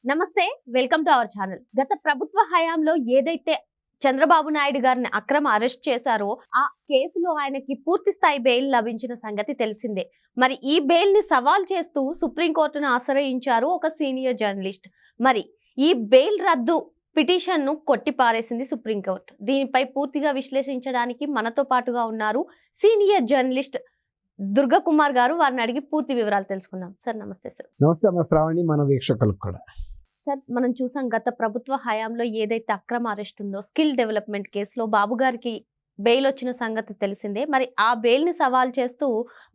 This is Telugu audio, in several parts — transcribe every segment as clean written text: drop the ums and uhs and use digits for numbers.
నమస్తే, వెల్కమ్ టు అవర్ ఛానల్. గత ప్రభుత్వ హయాంలో ఏదైతే చంద్రబాబు నాయుడు గారిని అక్రమ అరెస్ట్ చేశారో ఆ కేసులో ఆయనకి పూర్తి స్థాయి బెయిల్ లభించిన సంగతి తెలిసిందే. మరి ఈ బెయిల్ ని సవాల్ చేస్తూ సుప్రీంకోర్టును ఆశ్రయించారు ఒక సీనియర్ జర్నలిస్ట్. మరి ఈ బెయిల్ రద్దు పిటిషన్ ను కొట్టిపారేసింది సుప్రీంకోర్టు. దీనిపై పూర్తిగా విశ్లేషించడానికి మనతో పాటుగా ఉన్నారు సీనియర్ జర్నలిస్ట్ దుర్గా కుమార్ గారు. వారిని అడిగి పూర్తి వివరాలు తెలుసుకుందాం. సార్ నమస్తే. సార్ నమస్తే అమ్మ శ్రావణి, మన వీక్షకులకు కూడా. సార్, మనం చూసాం గత ప్రభుత్వ హయాంలో ఏదైతే అక్రమ అరెస్ట్ ఉందో స్కిల్ డెవలప్మెంట్ కేసులో బాబు గారికి బెయిల్ వచ్చిన సంగతి తెలిసిందే. మరి ఆ బెయిల్ ని సవాల్ చేస్తూ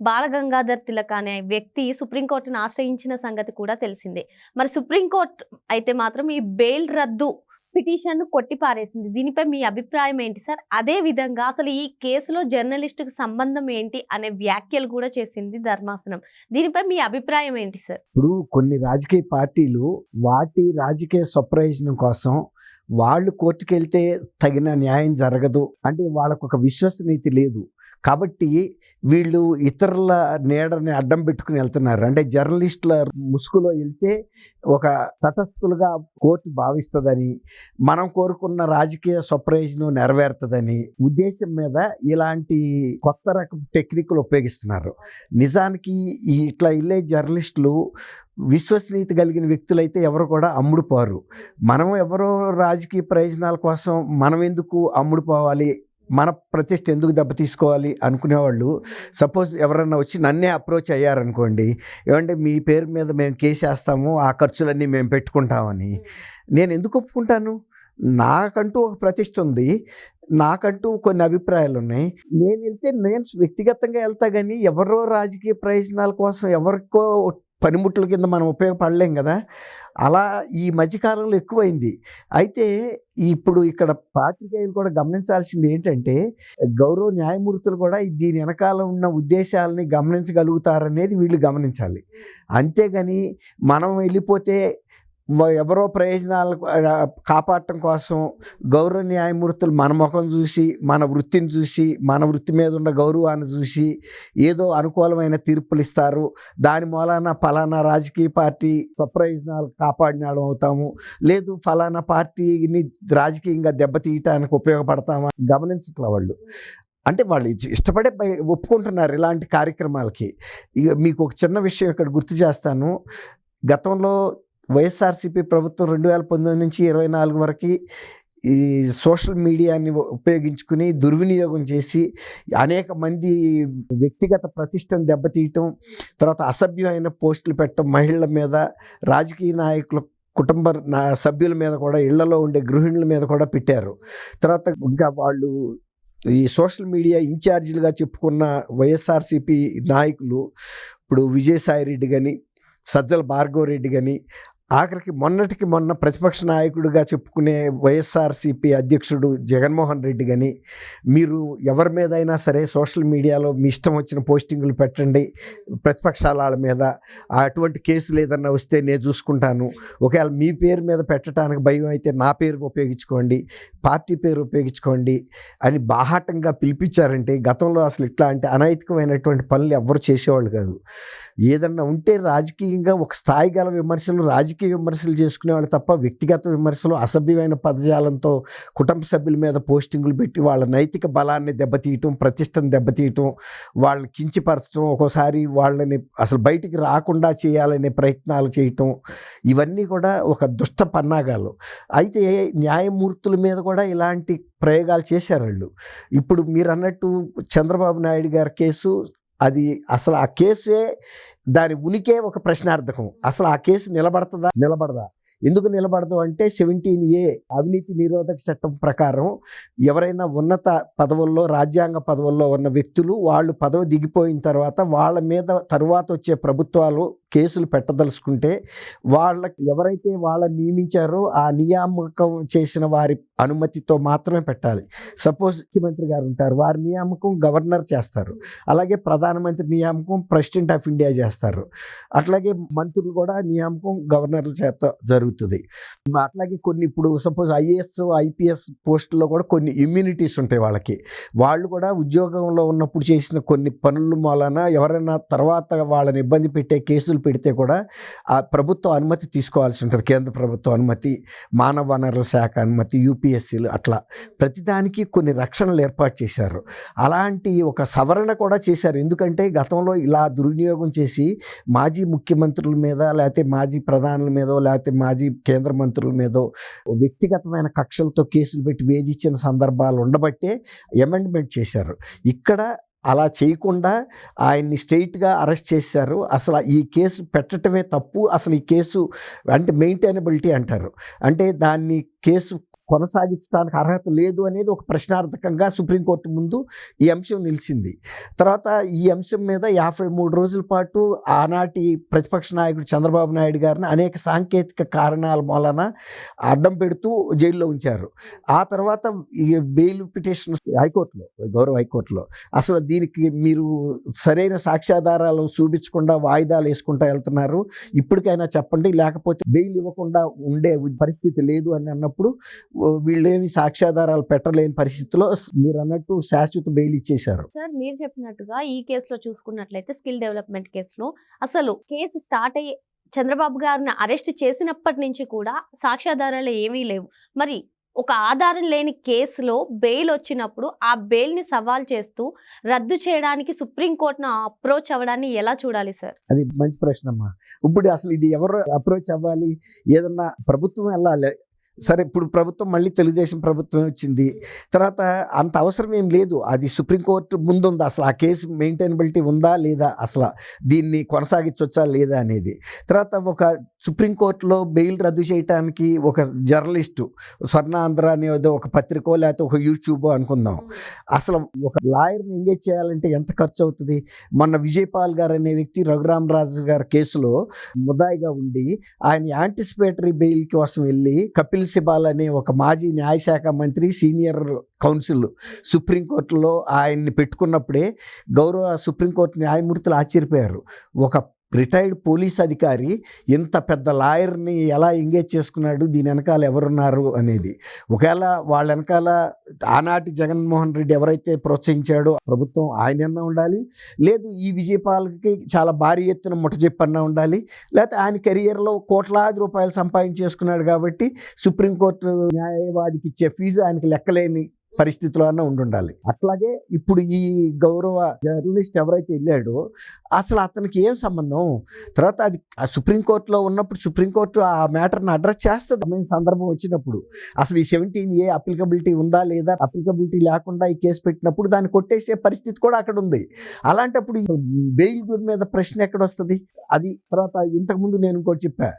బాలగంగాధర్ తిలక్ అనే వ్యక్తి సుప్రీంకోర్టును ఆశ్రయించిన సంగతి కూడా తెలిసిందే. మరి సుప్రీంకోర్టు అయితే మాత్రం ఈ బెయిల్ రద్దు పిటిషన్ ను కొట్టిపారేసింది. దీనిపై మీ అభిప్రాయం ఏంటి సార్? అదే విధంగా అసలు ఈ కేసులో జర్నలిస్టుకు సంబంధం ఏంటి అనే వ్యాఖ్యలు కూడా చేసింది ధర్మాసనం. దీనిపై మీ అభిప్రాయం ఏంటి సార్? ఇప్పుడు కొన్ని రాజకీయ పార్టీలు వాటి రాజకీయ స్వప్రయోజనం కోసం వాళ్ళు కోర్టుకు వెళ్తే తగిన న్యాయం జరగదు అంటే వాళ్ళకు ఒక విశ్వసనీయత లేదు. కాబట్టి వీళ్ళు ఇతరుల నీడని అడ్డం పెట్టుకుని వెళ్తున్నారు. అంటే జర్నలిస్టుల ముసుగులో వెళ్తే ఒక తటస్థులుగా కోర్టు భావిస్తుందని, మనం కోరుకున్న రాజకీయ స్వప్రయోజనం నెరవేరుతుందని ఉద్దేశం మీద ఇలాంటి కొత్త రకం టెక్నిక్లు ఉపయోగిస్తున్నారు. నిజానికి ఇట్లా వెళ్ళే జర్నలిస్టులు విశ్వసనీయత కలిగిన వ్యక్తులైతే ఎవరు కూడా అమ్ముడుపోరు. మనం ఎవరో రాజకీయ ప్రయోజనాల కోసం మనం ఎందుకు అమ్ముడుపోవాలి, మన ప్రతిష్ట ఎందుకు దెబ్బతీసుకోవాలి అనుకునేవాళ్ళు సపోజ్ ఎవరన్నా వచ్చి నన్నే అప్రోచ్ అయ్యారనుకోండి, ఏమంటే మీ పేరు మీద మేము కేసు వేస్తాము, ఆ ఖర్చులన్నీ మేము పెట్టుకుంటామని, నేను ఎందుకు ఒప్పుకుంటాను? నాకంటూ ఒక ప్రతిష్ట ఉంది, నాకంటూ కొన్ని అభిప్రాయాలు ఉన్నాయి. నేను వెళ్తే నేను వ్యక్తిగతంగా వెళ్తా, కానీ ఎవరో రాజకీయ ప్రయోజనాల కోసం ఎవరికో పనిముట్ల కింద మనం ఉపయోగపడలేం కదా. అలా ఈ మధ్యకాలంలో ఎక్కువైంది. అయితే ఇప్పుడు ఇక్కడ పాత్రికేయులు కూడా గమనించాల్సింది ఏంటంటే, గౌరవ న్యాయమూర్తులు కూడా దీని వెనకాల ఉన్న ఉద్దేశాలని గమనించగలుగుతారనేది వీళ్ళు గమనించాలి. అంతేగాని మనం వెళ్ళిపోతే ఎవరో ప్రయోజనాలు కాపాడటం కోసం గౌరవ న్యాయమూర్తులు మన ముఖం చూసి, మన వృత్తిని చూసి, మన వృత్తి మీద ఉన్న గౌరవాన్ని చూసి ఏదో అనుకూలమైన తీర్పులు ఇస్తారు, దాని మూలాన ఫలానా రాజకీయ పార్టీ స్వప్రయోజనాలు కాపాడిన అవుతాము, లేదు ఫలానా పార్టీని రాజకీయంగా దెబ్బతీయటానికి ఉపయోగపడతామా గమనించట్ల వాళ్ళు. అంటే వాళ్ళు ఇష్టపడే ఒప్పుకుంటున్నారు ఇలాంటి కార్యక్రమాలకి. ఇక మీకు ఒక చిన్న విషయం ఇక్కడ గుర్తు చేస్తాను. గతంలో వైఎస్ఆర్సీపీ ప్రభుత్వం 2019 నుంచి 24 వరకు ఈ సోషల్ మీడియాని ఉపయోగించుకుని దుర్వినియోగం చేసి అనేక మంది వ్యక్తిగత ప్రతిష్టను దెబ్బతీయటం, తర్వాత అసభ్యమైన పోస్టులు పెట్టడం, మహిళల మీద, రాజకీయ నాయకుల కుటుంబ సభ్యుల మీద కూడా, ఇళ్లలో ఉండే గృహిణుల మీద కూడా పెట్టారు. తర్వాత ఇంకా వాళ్ళు ఈ సోషల్ మీడియా ఇన్ఛార్జీలుగా చెప్పుకున్న వైఎస్ఆర్సీపీ నాయకులు ఇప్పుడు విజయసాయిరెడ్డి కానీ, సజ్జల భార్గవరెడ్డి కానీ, ఆఖరికి మొన్నటికి మొన్న ప్రతిపక్ష నాయకుడిగా చెప్పుకునే వైఎస్ఆర్సీపీ అధ్యక్షుడు జగన్మోహన్ రెడ్డి కానీ, మీరు ఎవరి మీద అయినా సరే సోషల్ మీడియాలో మీ ఇష్టం వచ్చిన పోస్టింగులు పెట్టండి, ప్రతిపక్షాల వాళ్ళ మీద అటువంటి కేసులు ఏదన్నా వస్తే నేను చూసుకుంటాను, ఒకవేళ మీ పేరు మీద పెట్టడానికి భయం అయితే నా పేరు ఉపయోగించుకోండి, పార్టీ పేరు ఉపయోగించుకోండి అని బాహాటంగా పిలిపించారంటే, గతంలో అసలు ఇట్లాంటి అనైతికమైనటువంటి పనులు ఎవరు చేసేవాళ్ళు కాదు. ఏదన్నా ఉంటే రాజకీయంగా ఒక స్థాయి గల విమర్శలు, రాజకీయ విమర్శలు చేసుకునేవాళ్ళు తప్ప వ్యక్తిగత విమర్శలు, అసభ్యమైన పదజాలంతో కుటుంబ సభ్యుల మీద పోస్టింగులు పెట్టి వాళ్ళ నైతిక బలాన్ని దెబ్బతీయటం, ప్రతిష్టను దెబ్బతీయటం, వాళ్ళని కించపరచడం, ఒక్కోసారి వాళ్ళని అసలు బయటికి రాకుండా చేయాలనే ప్రయత్నాలు చేయటం, ఇవన్నీ కూడా ఒక దుష్ట పన్నాగాలు. అయితే న్యాయమూర్తుల మీద కూడా ఇలాంటి ప్రయోగాలు చేశారు వాళ్ళు. ఇప్పుడు మీరు అన్నట్టు చంద్రబాబు నాయుడు గారి కేసు, అది అసలు ఆ కేసే, దాని ఉనికే ఒక ప్రశ్నార్థకం. అసలు ఆ కేసు నిలబడదా? ఎందుకు నిలబడదు అంటే 17A అవినీతి నిరోధక చట్టం ప్రకారం ఎవరైనా ఉన్నత పదవుల్లో, రాజ్యాంగ పదవుల్లో ఉన్న వ్యక్తులు వాళ్ళు పదవి దిగిపోయిన తర్వాత వాళ్ళ మీద తరువాత వచ్చే ప్రభుత్వాలు కేసులు పెట్టదలుచుకుంటే వాళ్ళకి ఎవరైతే వాళ్ళని నియమించారో ఆ నియామకం చేసిన వారి అనుమతితో మాత్రమే పెట్టాలి. సపోజ్ ముఖ్యమంత్రి గారు ఉంటారు, వారి నియామకం గవర్నర్ చేస్తారు, అలాగే ప్రధానమంత్రి నియామకం ప్రెసిడెంట్ ఆఫ్ ఇండియా చేస్తారు, అట్లాగే మంత్రులు కూడా నియామకం గవర్నర్ల చేత జరుగుతుంది. అట్లాగే కొన్ని ఇప్పుడు సపోజ్ IAS IPS పోస్టుల్లో కూడా కొన్ని ఇమ్యూనిటీస్ ఉంటాయి వాళ్ళకి. వాళ్ళు కూడా ఉద్యోగంలో ఉన్నప్పుడు చేసిన కొన్ని పనుల మూలన ఎవరైనా తర్వాత వాళ్ళని ఇబ్బంది పెట్టే కేసులు పెడితే కూడా ఆ ప్రభుత్వం అనుమతి తీసుకోవాల్సి ఉంటుంది. కేంద్ర ప్రభుత్వం అనుమతి, మానవ వనరుల శాఖ అనుమతి, యూపీఎస్సీలు, అట్లా ప్రతిదానికి కొన్ని రక్షణలు ఏర్పాటు చేశారు. అలాంటి ఒక సవరణ కూడా చేశారు. ఎందుకంటే గతంలో ఇలా దుర్వినియోగం చేసి మాజీ ముఖ్యమంత్రుల మీద, లేకపోతే మాజీ ప్రధానుల మీదో, లేకపోతే మాజీ కేంద్ర మంత్రుల మీదో వ్యక్తిగతమైన కక్షలతో కేసులు పెట్టి వేధించిన సందర్భాలు ఉండబట్టే అమెండ్మెంట్ చేశారు. ఇక్కడ అలా చేయకుండా ఆయన్ని స్ట్రైట్గా అరెస్ట్ చేశారు. అసలు ఈ కేసు పెట్టడమే తప్పు. అసలు ఈ కేసు అంటే మెయింటైనబిలిటీ అంటారు, అంటే దాన్ని కేసు కొనసాగించడానికి అర్హత లేదు అనేది ఒక ప్రశ్నార్థకంగా సుప్రీంకోర్టు ముందు ఈ అంశం నిలిచింది. తర్వాత ఈ అంశం మీద 53 రోజుల పాటు ఆనాటి ప్రతిపక్ష నాయకుడు చంద్రబాబు నాయుడు గారిని అనేక సాంకేతిక కారణాల మూలన అడ్డం పెడుతూ జైల్లో ఉంచారు. ఆ తర్వాత ఈ బెయిల్ పిటిషన్ హైకోర్టులో, గౌరవ హైకోర్టులో అసలు దీనికి మీరు సరైన సాక్ష్యాధారాలు చూపించకుండా వాయిదాలు వేసుకుంటూ వెళ్తున్నారు, ఇప్పటికైనా చెప్పండి, లేకపోతే బెయిల్ ఇవ్వకుండా ఉండే పరిస్థితి లేదు అని అన్నప్పుడు వీళ్ళేమి సాక్ష్యాధారాలు పెట్టలేని పరిస్థితిలో మీరు అన్నట్టు శాశ్వత బెయిల్ ఇచ్చేశారు. సార్, మీరు చెప్పినట్టుగా ఈ కేసులో చూసుకున్నట్లయితే స్కిల్ డెవలప్మెంట్ కేసులో అసలు కేసు స్టార్ట్ అయ్యి చంద్రబాబు గారిని అరెస్ట్ చేసినప్పటి నుంచి కూడా సాక్ష్యాధారాలు ఏమీ లేవు. మరి ఒక ఆధారం లేని కేసులో బెయిల్ వచ్చినప్పుడు ఆ బెయిల్ని సవాల్ చేస్తూ రద్దు చేయడానికి సుప్రీంకోర్టును అప్రోచ్ అవ్వడాన్ని ఎలా చూడాలి సార్? అది మంచి ప్రశ్న అమ్మా. ఇప్పుడు అసలు ఇది ఎవరు అప్రోచ్ అవ్వాలి? ఏదన్నా ప్రభుత్వం వెళ్ళాలి. సరే, ఇప్పుడు ప్రభుత్వం మళ్ళీ తెలుగుదేశం ప్రభుత్వం వచ్చింది, తర్వాత అంత అవసరం ఏం లేదు. అది సుప్రీంకోర్టు ముందుంది. అసలు ఆ కేసు మెయింటైనబిలిటీ ఉందా లేదా, అసలు దీన్ని కొనసాగించవచ్చా లేదా అనేది. తర్వాత ఒక సుప్రీంకోర్టులో బెయిల్ రద్దు చేయడానికి ఒక జర్నలిస్టు, స్వర్ణాంధ్ర అనేది ఒక పత్రికో లేకపోతే ఒక యూట్యూబో అనుకుందాం, అసలు ఒక లాయర్ని ఎంగేజ్ చేయాలంటే ఎంత ఖర్చు అవుతుంది? మొన్న విజయపాల్ గారు అనే వ్యక్తి రఘురామరాజు గారి కేసులో ముద్దాయిగా ఉండి ఆయన యాంటిసిపేటరీ బెయిల్ కోసం వెళ్ళి కపిల్ సిబాల్ అనే ఒక మాజీ న్యాయశాఖ మంత్రి, సీనియర్ కౌన్సిల్ సుప్రీంకోర్టులో ఆయన్ని పెట్టుకున్నప్పుడే గౌరవ సుప్రీంకోర్టు న్యాయమూర్తులు ఆశ్చర్యపోయారు. ఒక రిటైర్డ్ పోలీస్ అధికారి ఇంత పెద్ద లాయర్ని ఎలా ఎంగేజ్ చేసుకున్నాడు, దీని వెనకాల ఎవరున్నారు అనేది. ఒకవేళ వాళ్ళ వెనకాల ఆనాటి జగన్మోహన్ రెడ్డి ఎవరైతే ప్రోత్సహించాడో ప్రభుత్వం ఆయనన్నా ఉండాలి, లేదు ఈ విజయపాల్కి చాలా భారీ ఎత్తున ముట్టజెప్పన్నా ఉండాలి, లేకపోతే ఆయన కెరియర్లో కోట్లాది రూపాయలు సంపాదించేసుకున్నాడు కాబట్టి సుప్రీంకోర్టు న్యాయవాదికి ఇచ్చే ఫీజు ఆయనకి లెక్కలేని పరిస్థితిలో అన్న ఉండాలి. అట్లాగే ఇప్పుడు ఈ గౌరవ జర్నలిస్ట్ ఎవరైతే వెళ్ళాడో అసలు అతనికి ఏం సంబంధం? తర్వాత అది సుప్రీంకోర్టులో ఉన్నప్పుడు సుప్రీంకోర్టు ఆ మ్యాటర్ని అడ్రస్ చేస్తుంది సందర్భం వచ్చినప్పుడు. అసలు ఈ 17A అప్లికబిలిటీ ఉందా లేదా, అప్లికబిలిటీ లేకుండా ఈ కేసు పెట్టినప్పుడు దాన్ని కొట్టేసే పరిస్థితి కూడా అక్కడ ఉంది. అలాంటప్పుడు బెయిల్ మీద ప్రశ్న ఎక్కడ వస్తుంది? అది తర్వాత ఇంతకుముందు నేను ఇంకోటి చెప్పా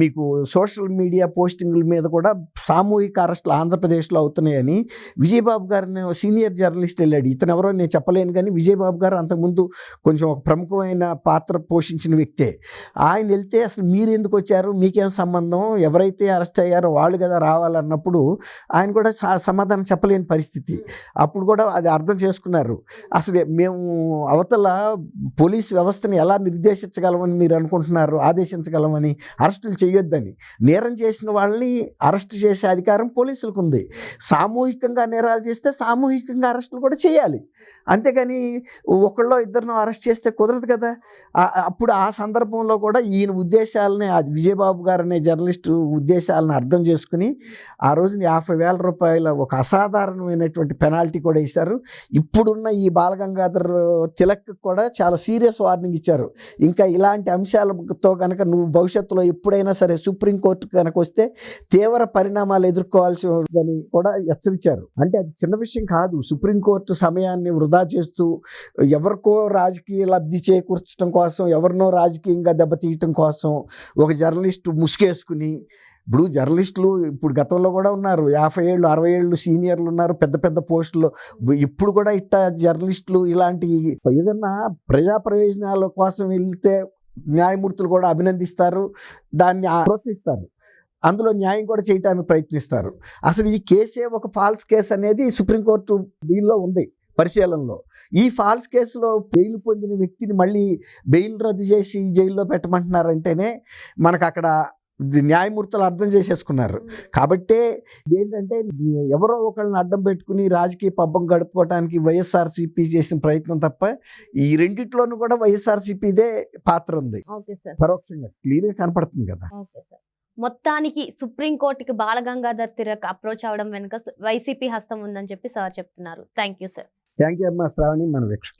మీకు, సోషల్ మీడియా పోస్టింగ్ల మీద కూడా సామూహిక అరెస్టులు ఆంధ్రప్రదేశ్లో అవుతున్నాయని విజయబాబు గారిని సీనియర్ జర్నలిస్ట్ వెళ్ళాడు. ఇతను ఎవరో నేను చెప్పలేను, కానీ విజయబాబు గారు అంతకుముందు కొంచెం ఒక ప్రముఖమైన పాత్ర పోషించిన వ్యక్తే. ఆయన వెళ్తే అసలు మీరు ఎందుకు వచ్చారు, మీకేం సంబంధం, ఎవరైతే అరెస్ట్ అయ్యారో వాళ్ళు కదా రావాలన్నప్పుడు ఆయన కూడా సమాధానం చెప్పలేని పరిస్థితి. అప్పుడు కూడా అది అర్థం చేసుకున్నారు. అసలు మేము అవతల పోలీస్ వ్యవస్థని ఎలా నిర్దేశించగలమని మీరు అనుకుంటున్నారు, ఆదేశించగలమని, అరెస్టులు చేయొద్దని. నేరం చేసిన వాళ్ళని అరెస్ట్ చేసే అధికారం పోలీసులకు ఉంది. సామూహికంగా నేరాలు చేస్తే సామూహికంగా అరెస్టులు కూడా చేయాలి, అంతేగాని ఒకళ్ళో ఇద్దరినో అరెస్ట్ చేస్తే కుదరదు కదా. అప్పుడు ఆ సందర్భంలో కూడా ఈయన ఉద్దేశాలని, అది విజయబాబు గారు అనే జర్నలిస్టు ఉద్దేశాలను అర్థం చేసుకుని ఆ రోజున 50,000 రూపాయల ఒక అసాధారణమైనటువంటి పెనాల్టీ కూడా ఇచ్చారు. ఇప్పుడున్న ఈ బాలగంగాధర్ తిలక్ కూడా చాలా సీరియస్ వార్నింగ్ ఇచ్చారు. ఇంకా ఇలాంటి అంశాలతో కనుక నువ్వు భవిష్యత్తులో ఎప్పుడైనా సరే సుప్రీంకోర్టు కనుక వస్తే తీవ్ర పరిణామాలు ఎదుర్కోవాల్సి ఉంటుందని కూడా హెచ్చరించారు. అంటే అది చిన్న విషయం కాదు. సుప్రీంకోర్టు సమయాన్ని వృధా చేస్తూ ఎవరికో రాజకీయ లబ్ధి చేకూర్చడం కోసం, ఎవరినో రాజకీయంగా దెబ్బతీయటం కోసం ఒక జర్నలిస్టు ముసుగేసుకుని, ఇప్పుడు జర్నలిస్టులు ఇప్పుడు గతంలో కూడా ఉన్నారు, 50 ఏళ్ళు 60 ఏళ్ళు సీనియర్లు ఉన్నారు పెద్ద పెద్ద పోస్టుల్లో. ఇప్పుడు కూడా ఇట్లా జర్నలిస్టులు ఇలాంటి ఏదన్నా ప్రజా ప్రయోజనాల కోసం వెళ్తే న్యాయమూర్తులు కూడా అభినందిస్తారు, దాన్ని ప్రోత్సహిస్తారు, అందులో న్యాయం కూడా చేయడానికి ప్రయత్నిస్తారు. అసలు ఈ కేసే ఒక ఫాల్స్ కేసు అనేది సుప్రీంకోర్టు దీనిలో ఉంది పరిశీలనలో. ఈ ఫాల్స్ కేసులో బెయిల్ పొందిన వ్యక్తిని మళ్ళీ బెయిల్ రద్దు చేసి జైల్లో పెట్టమంటున్నారంటేనే మనకు అక్కడ న్యాయమూర్తులు అర్థం చేసేసుకున్నారు. కాబట్టే ఏంటంటే ఎవరో ఒకళ్ళని అడ్డం పెట్టుకుని రాజకీయ పబ్బం గడుపుకోవటానికి వైఎస్ఆర్సీపీ చేసిన ప్రయత్నం తప్ప ఈ రెండిట్లోనూ కూడా వైఎస్ఆర్సీపీదే పాత్ర ఉంది. Okay sir. పరోక్షంగా క్లియర్గా కనపడుతుంది కదా. Okay sir. మొత్తానికి సుప్రీంకోర్టుకి బాలగంగాధర్ తిలక్ అప్రోచ్ అవడం వెనుక వైసీపీ హస్తం ఉందని చెప్పి సార్ చెప్తున్నారు. Thank you sir. Thank you అమ్మా శ్రావణి, మన వీక్షకులు.